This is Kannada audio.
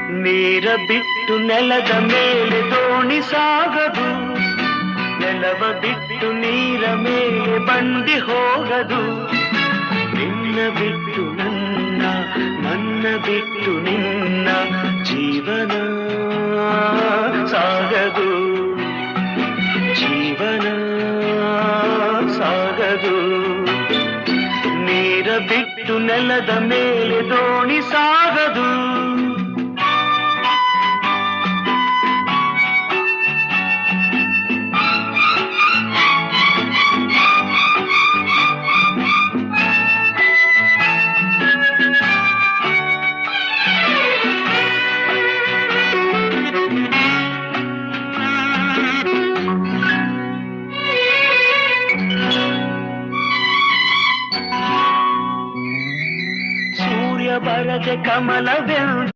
ನೀರ ಬಿಟ್ಟು ನೆಲದ ಮೇಲೆ ದೋಣಿ ಸಾಗದು, ನೆಲವ ಬಿಟ್ಟು ನೀರ ಮೇಲೆ ಬಂಡಿ ಹೋಗದು. ನಿನ್ನ ಬಿಟ್ಟು ನನ್ನ, ನನ್ನ ಬಿಟ್ಟು ನಿನ್ನ ಜೀವನ ಸಾಗದು, ಜೀವನ ಸಾಗದು. ನೀರ ಬಿಟ್ಟು ನೆಲದ ಮೇಲೆ ದೋಣಿ ಸಾಗದು. ಬರದೆ ಕಮಲವೆಂದು